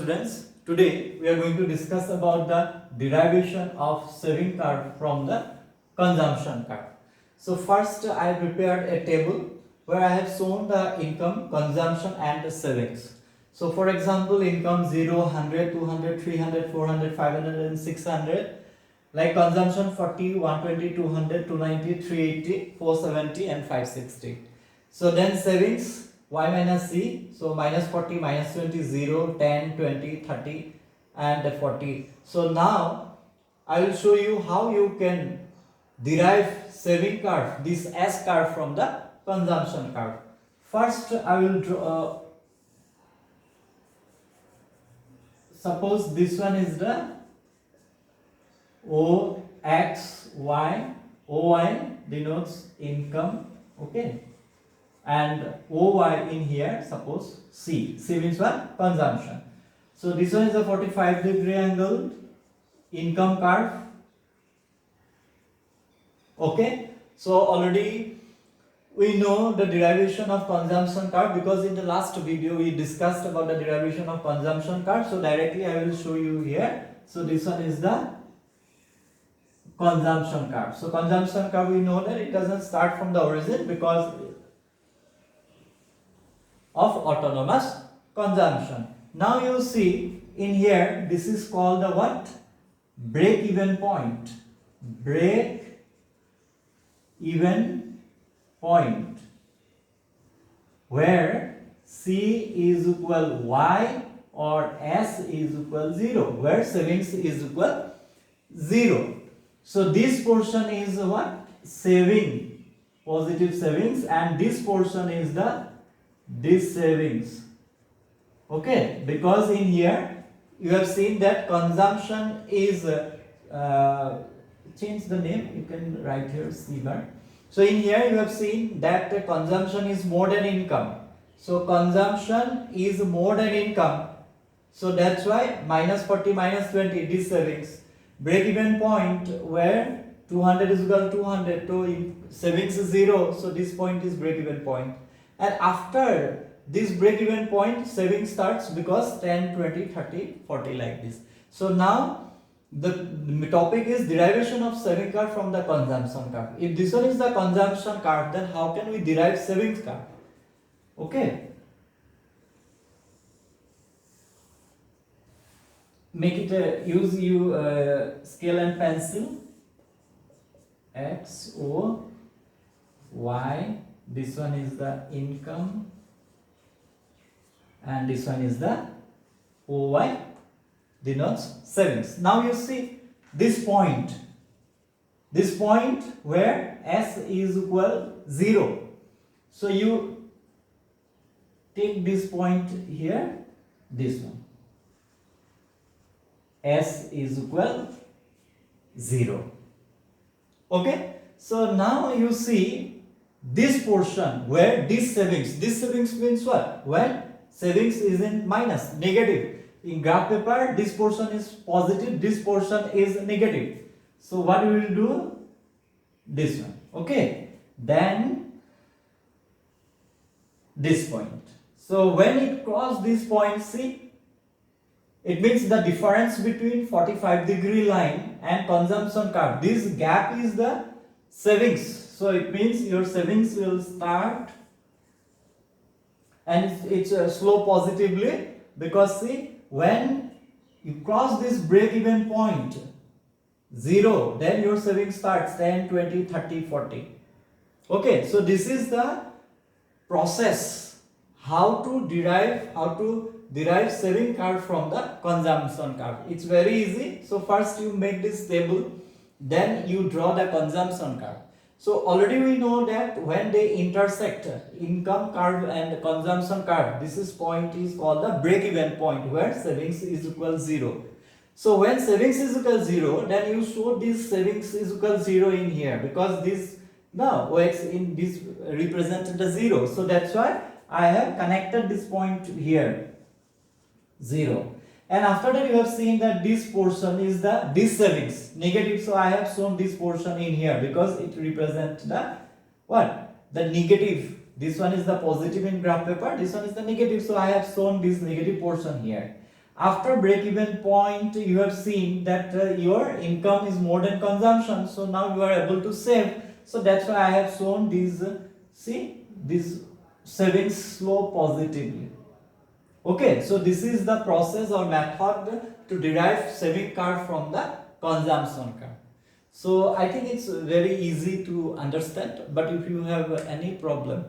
students, today we are going to discuss about the derivation of saving curve from the consumption curve. So first I prepared a table where I have shown the income, consumption and the savings. So for example, income 0, 100, 200, 300, 400, 500 and 600. Like consumption 40, 120, 200, 290, 380, 470 and 560. So then savings y minus c, so minus 40, minus 20, 0, 10, 20, 30 and 40. So now I will show you how you can derive saving curve, this S curve from the consumption curve. First I will draw, suppose this one is the OXY, OY denotes income, okay, and OY in here, suppose C. C means what? Consumption. So this one is a 45-degree angle income curve. Okay. So already we know the derivation of consumption curve because in the last video we discussed about the derivation of consumption curve. So directly I will show you here. So this one is the consumption curve. So consumption curve, we know that it doesn't start from the origin because of autonomous consumption. Now you see in here, this is called the what? Break even point. Break even point, where C is equal Y or S is equal 0, where savings is equal 0. So this portion is what? Saving, positive savings, and this portion is the this savings. Okay, because in here you have seen that consumption is change the name, you can write here C bar. So in here you have seen that the consumption is more than income. So consumption is more than income. So that's why minus 40, minus 20, this savings. Break even point where 200 is equal to 200, so savings is 0, so this point is break even point. And after this break even point, saving starts because 10, 20, 30, 40 like this. So now the topic is derivation of saving curve from the consumption curve. If this one is the consumption curve, then how can we derive savings curve? Okay. Make it use scale and pencil. X, O, Y. This one is the income and this one is the OY denotes savings. Now you see this point where S is equal 0. So you take this point here, this one. S is equal 0. Okay. So now you see this portion where this savings means what? When savings is in minus, negative. In graph paper, this portion is positive, this portion is negative. So what we will do? This one. Okay. Then this point. So when it crosses this point, see, it means the difference between 45-degree line and consumption curve. This gap is the savings. So it means your savings will start and it's slow positively because see, when you cross this break even point 0, then your savings starts 10, 20, 30, 40. Okay, so this is the process how to derive saving curve from the consumption curve. It's very easy. So first you make this table, then you draw the consumption curve. So already we know that when they intersect, income curve and consumption curve, this point is called the break even point where savings is equal 0. So when savings is equal 0, then you show this savings is equal 0 in here because this now OX in this represented the 0. So that's why I have connected this point here 0. And after that you have seen that this portion is this savings negative, so I have shown this portion in here because it represents the what? The negative. This one is the positive in graph paper, this one is the negative, so I have shown this negative portion here. after break even point you have seen that your income is more than consumption, so now you are able to save. So that's why I have shown these see this savings slow positively. Okay, so this is the process or method to derive saving card from the consumption card. So I think it's very easy to understand, but if you have any problem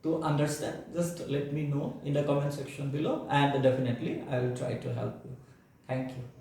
to understand, just let me know in the comment section below, and definitely I will try to help you. Thank you.